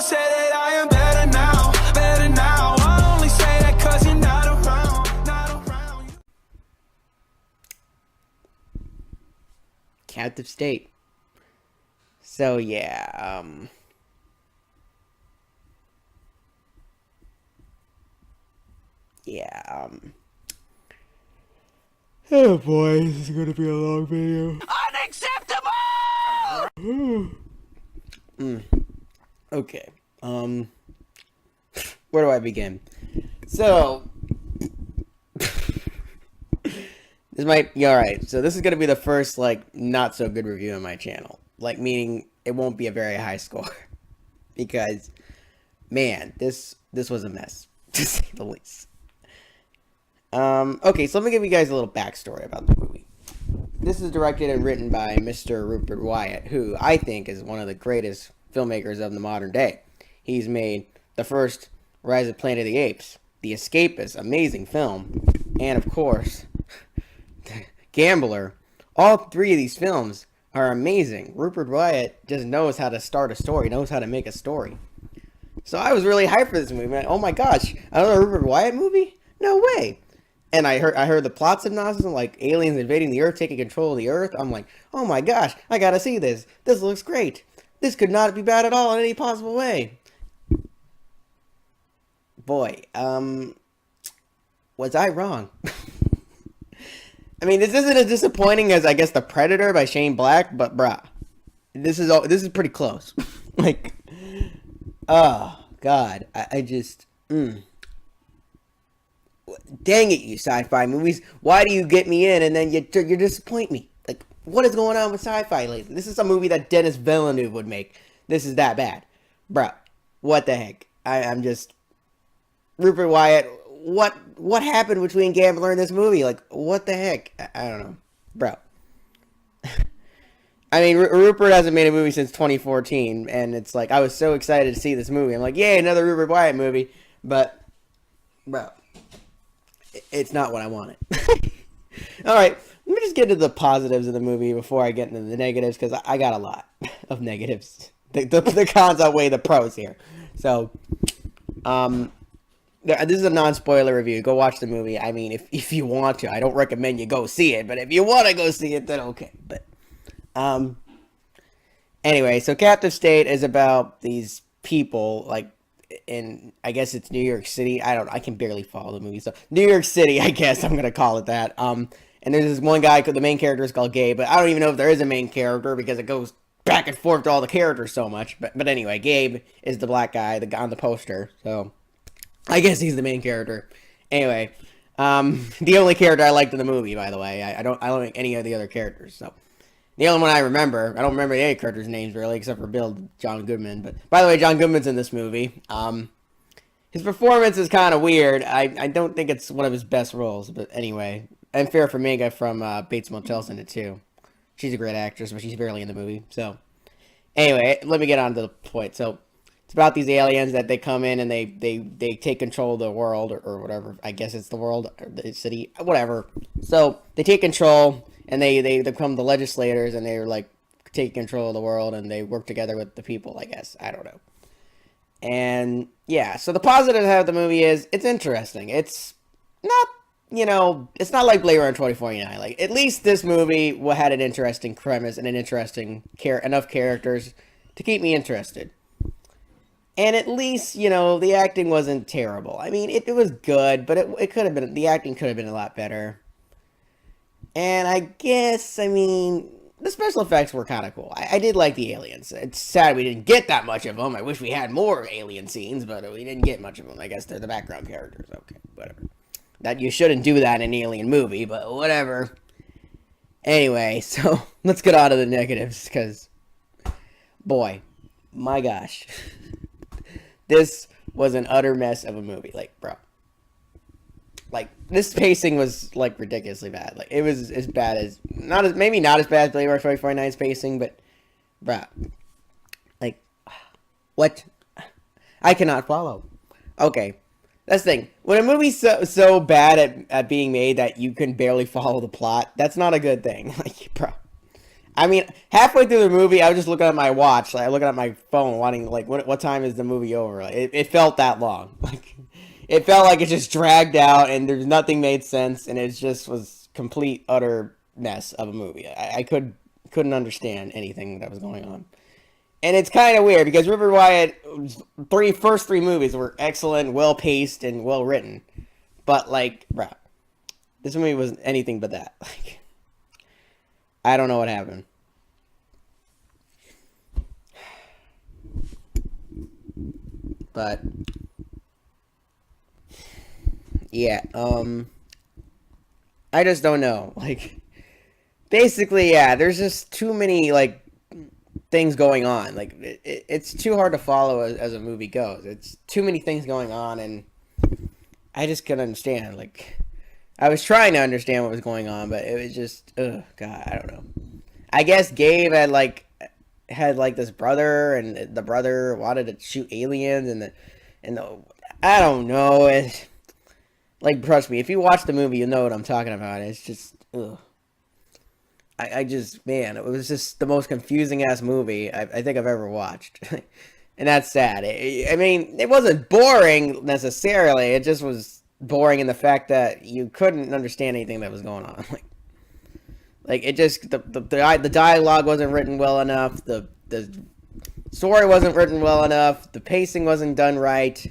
say that I am better now, better now. I only say that cause you're not around, not around. Captive State. So yeah, oh boy, this is gonna be a long video. Unacceptable! Okay, where do I begin? So, this might be alright. So this is gonna be the first, like, not so good review on my channel. Like, meaning it won't be a very high score. Because, man, this was a mess, to say the least. Okay, so let me give you guys a little backstory about the movie. This is directed and written by Mr. Rupert Wyatt, who I think is one of the greatest filmmakers of the modern day. He's made the first Rise of Planet of the Apes, The Escapist, amazing film, and of course, Gambler. All three of these films are amazing. Rupert Wyatt just knows how to start a story, knows how to make a story. So I was really hyped for this movie, man. Oh my gosh, another Rupert Wyatt movie? No way. And I heard the plot synopsis, like aliens invading the Earth, taking control of the Earth. I'm like, oh my gosh, I gotta see this. This looks great. This could not be bad at all in any possible way. Boy, was I wrong? I mean, this isn't as disappointing as, I guess, The Predator by Shane Black, but bruh, this is pretty close. Like, oh god, I just, dang it, you sci-fi movies. Why do you get me in and then you disappoint me? Like, what is going on with sci-fi lately? This is a movie that Denis Villeneuve would make. This is that bad. Bruh, what the heck? I'm just... Rupert Wyatt, what happened between Gambler and this movie? Like, what the heck? I don't know. Bro. I mean, Rupert hasn't made a movie since 2014, and it's like, I was so excited to see this movie. I'm like, yay, another Rupert Wyatt movie. But, bro, it's not what I wanted. Alright, let me just get to the positives of the movie before I get into the negatives, because I got a lot of negatives. The cons outweigh the pros here. So, this is a non-spoiler review. Go watch the movie. I mean, if you want to. I don't recommend you go see it, but if you want to go see it, then okay. But, anyway, so Captive State is about these people, like, in, I guess it's New York City. I can barely follow the movie. So, New York City, I guess I'm going to call it that. And there's this one guy, the main character is called Gabe, but I don't even know if there is a main character because it goes back and forth to all the characters so much. But anyway, Gabe is the black guy, the guy on the poster. So, I guess he's the main character. Anyway, the only character I liked in the movie, by the way. I don't like any of the other characters. So, the only one I remember, I don't remember any characters' names really, except for John Goodman. But by the way, John Goodman's in this movie. His performance is kind of weird. I don't think it's one of his best roles. But anyway, and Farrah Fawcett from Bates Motel's in it too. She's a great actress, but she's barely in the movie. So, anyway, let me get on to the point. So, it's about these aliens that they come in and they take control of the world or whatever. I guess it's the world or the city, whatever. So they take control and they become the legislators and they're like take control of the world and they work together with the people, I guess. I don't know. And yeah, so the positive of the movie is it's interesting. It's not, it's not like Blade Runner 2049. Like, at least this movie had an interesting premise and an interesting enough characters to keep me interested. And at least, the acting wasn't terrible. I mean, it was good, but it could have been, the acting could have been a lot better. And I guess, the special effects were kind of cool. I did like the aliens. It's sad we didn't get that much of them. I wish we had more alien scenes, but we didn't get much of them. I guess they're the background characters. Okay, whatever. That you shouldn't do that in an alien movie, but whatever. Anyway, so let's get on to the negatives, because, boy, my gosh. This was an utter mess of a movie. Like, bro. Like, this pacing was, like, ridiculously bad. Like, it was as bad as... maybe not as bad as Blade Runner 2049's pacing, but... Bro. Like, what? I cannot follow. Okay. That's the thing. When a movie's so bad at being made that you can barely follow the plot, that's not a good thing. Like, bro. I mean, halfway through the movie, I was just looking at my watch, like looking at my phone, wanting like, what time is the movie over? Like, it felt that long. Like, it felt like it just dragged out, and there's nothing made sense, and it just was complete utter mess of a movie. I couldn't understand anything that was going on, and it's kind of weird because River Wyatt first three movies were excellent, well paced, and well written, but like, bruh, this movie was anything but that. Like, I don't know what happened. But yeah, I just don't know. Like, basically, yeah, there's just too many like things going on. Like, it's too hard to follow as a movie goes. It's too many things going on, and I just couldn't understand. Like, I was trying to understand what was going on, but it was just, ugh, God, I don't know. I guess Gabe had like this brother, and the brother wanted to shoot aliens, and the I don't know. Like, trust me, if you watch the movie, you know what I'm talking about. It's just, ugh. I just, man, it was just the most confusing ass movie I think I've ever watched. And that's sad. I mean, it wasn't boring necessarily. It just was boring in the fact that you couldn't understand anything that was going on. Like it just, the dialogue wasn't written well enough. The story wasn't written well enough. The pacing wasn't done right.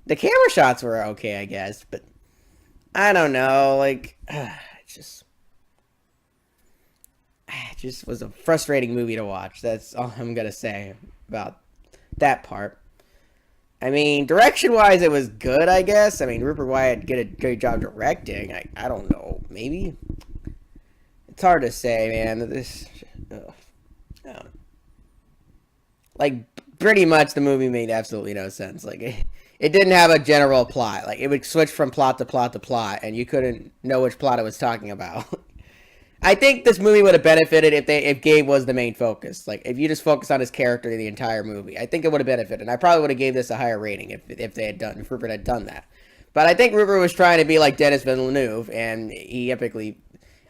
The camera shots were okay, I guess, but I don't know. Like, it just was a frustrating movie to watch. That's all I'm gonna say about that part. I mean, direction-wise, it was good, I guess. I mean, Rupert Wyatt did a great job directing. I don't know, maybe. It's hard to say, man. Like, pretty much the movie made absolutely no sense. Like, it didn't have a general plot. Like, it would switch from plot to plot to plot, and you couldn't know which plot it was talking about. I think this movie would have benefited if Gabe was the main focus. Like, if you just focus on his character the entire movie, I think it would have benefited. And I probably would have gave this a higher rating if Rupert had done that. But I think Rupert was trying to be like Denis Villeneuve, and he epically,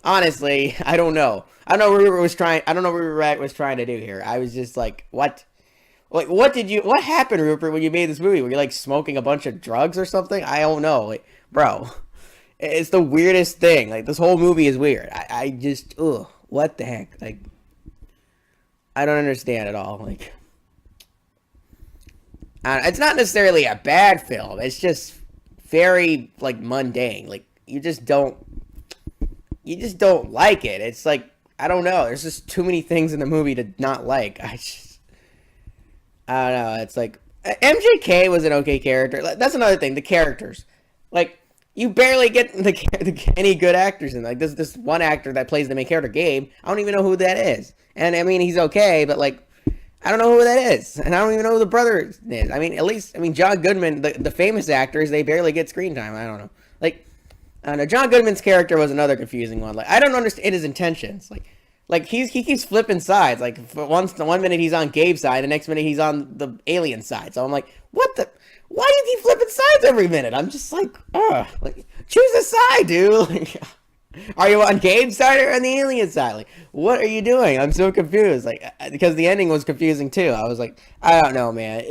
honestly, I don't know. I don't know what Rupert was trying to do here. I was just like, what? Like, what happened, Rupert, when you made this movie? Were you like smoking a bunch of drugs or something? I don't know. Like, bro. It's the weirdest thing. Like, this whole movie is weird. I just, ugh, what the heck? Like, I don't understand at all. Like, it's not necessarily a bad film. It's just very, like, mundane. Like, you just don't like it. It's like, I don't know. There's just too many things in the movie to not like. I don't know. It's like, MJK was an okay character. That's another thing. The characters. Like, you barely get any good actors in. Like, this one actor that plays the main character, Gabe, I don't even know who that is. And, I mean, he's okay, but, like, I don't know who that is. And I don't even know who the brother is. I mean, at least, John Goodman, the famous actors, they barely get screen time. I don't know. Like, I don't know. John Goodman's character was another confusing one. Like, I don't understand his intentions. Like he keeps flipping sides. Like, for one minute he's on Gabe's side, the next minute he's on the alien side. So I'm like, what the? Why do you keep flipping sides every minute? I'm just like, like, choose a side, dude. Like, are you on Gabe's side or on the alien side? Like, what are you doing? I'm so confused. Like, because the ending was confusing too. I was like, I don't know, man.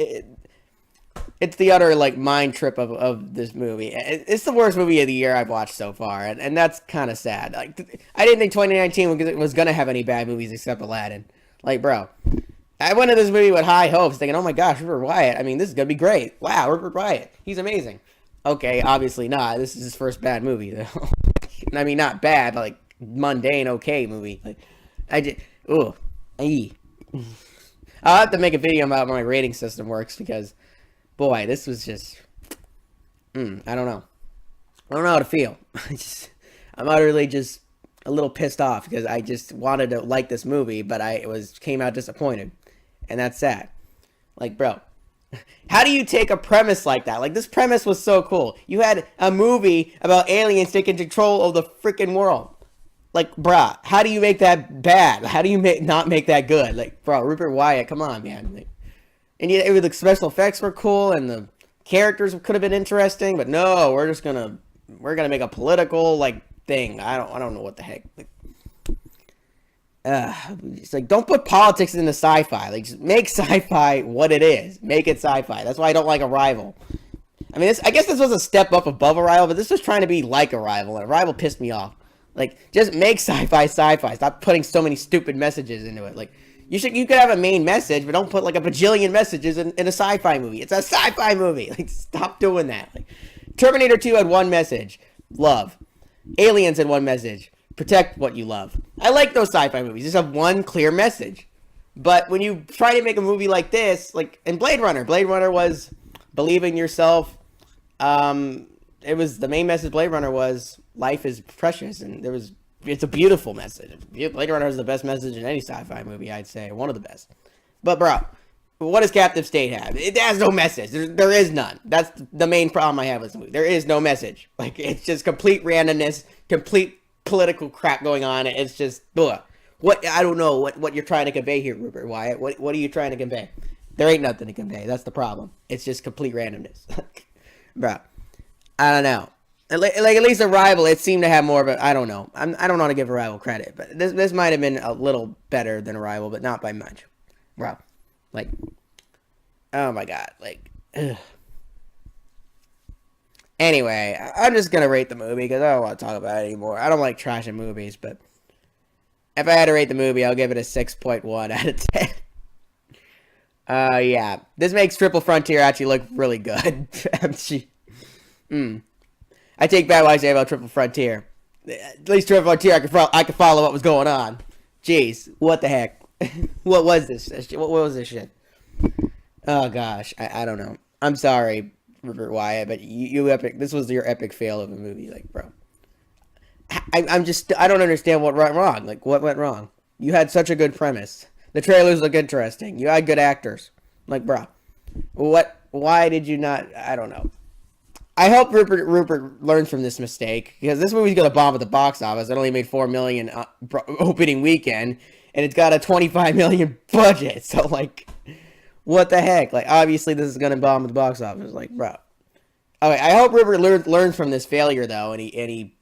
It's the utter, like, mind trip of this movie. It's the worst movie of the year I've watched so far, and that's kind of sad. Like, I didn't think 2019 was gonna have any bad movies except Aladdin. Like, bro, I went to this movie with high hopes, thinking, oh my gosh, Rupert Wyatt. I mean, this is gonna be great. Wow, Rupert Wyatt, he's amazing. Okay, obviously not. This is his first bad movie, though. I mean, not bad, but, like, mundane, okay movie. Like, I'll have to make a video about how my rating system works, because, boy, this was just, I don't know. I don't know how to feel. I'm utterly just a little pissed off, because I just wanted to like this movie, but came out disappointed. And that's sad. Like, bro, how do you take a premise like that? Like, this premise was so cool. You had a movie about aliens taking control of the freaking world. Like, bruh, how do you make that bad? How do you not make that good? Like, bro, Rupert Wyatt, come on, man. Like, and the special effects were cool, and the characters could have been interesting, but no, we're gonna make a political, like, thing. I don't know what the heck. Like, It's like, don't put politics into sci-fi. Like, just make sci-fi what it is. Make it sci-fi. That's why I don't like Arrival. I mean, I guess this was a step up above Arrival, but this was trying to be like Arrival, and Arrival pissed me off. Like, just make sci-fi sci-fi. Stop putting so many stupid messages into it. Like, you could have a main message, but don't put like a bajillion messages in a sci-fi movie. It's a sci-fi movie. Like, stop doing that. Like, Terminator 2 had one message: love. Aliens had one message: protect what you love. I like those sci-fi movies. Just have one clear message. But when you try to make a movie like this, like in Blade Runner was believe in yourself. It was the main message. Blade Runner was life is precious, and it's a beautiful message. Blade Runner is the best message in any sci-fi movie, I'd say, one of the best. But bro, what does Captive State have? It has no message. There is none. That's the main problem I have with this movie. There is no message. Like, it's just complete randomness, complete political crap going on. It's just, ugh. I don't know what you're trying to convey here, Rupert Wyatt. What are you trying to convey? There ain't nothing to convey. That's the problem. It's just complete randomness. Bro, I don't know. Like, at least Arrival, it seemed to have more of a, I don't know. I don't want to give Arrival credit, but this might have been a little better than Arrival, but not by much. Bro, like, oh my god, like, ugh. Anyway, I'm just gonna rate the movie because I don't want to talk about it anymore. I don't like trashing movies, but if I had to rate the movie, I'll give it a 6.1 out of 10. Yeah, this makes Triple Frontier actually look really good. I take back what I say about Triple Frontier. At least Triple Frontier, I could follow what was going on. Jeez, what the heck? What was this? What was this shit? Oh gosh, I don't know. I'm sorry, Rupert Wyatt, but you epic. This was your epic fail of a movie, like, bro. I don't understand what went wrong. Like, what went wrong? You had such a good premise. The trailers look interesting. You had good actors. Like, bro, why did you not? I don't know. I hope Rupert learns from this mistake, because this movie's gonna bomb at the box office. It only made $4 million opening weekend, and it's got a $25 million budget. So, like, what the heck? Like, obviously this is gonna bomb at the box office. Like, bro. Okay, I hope Rupert learns from this failure though, and he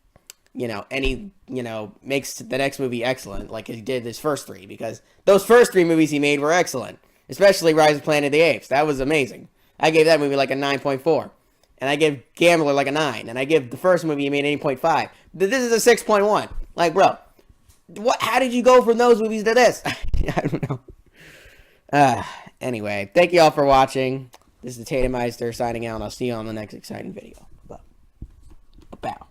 makes the next movie excellent, like he did his first three, because those first three movies he made were excellent, especially Rise of Planet of the Apes. That was amazing. I gave that movie like a 9.4, and I give Gambler like a 9, and I give the first movie he made 8.5. This is a 6.1. Like, bro, how did you go from those movies to this? I don't know. Anyway, thank you all for watching. This is the Tatum Meister signing out, and I'll see you on the next exciting video. Bow.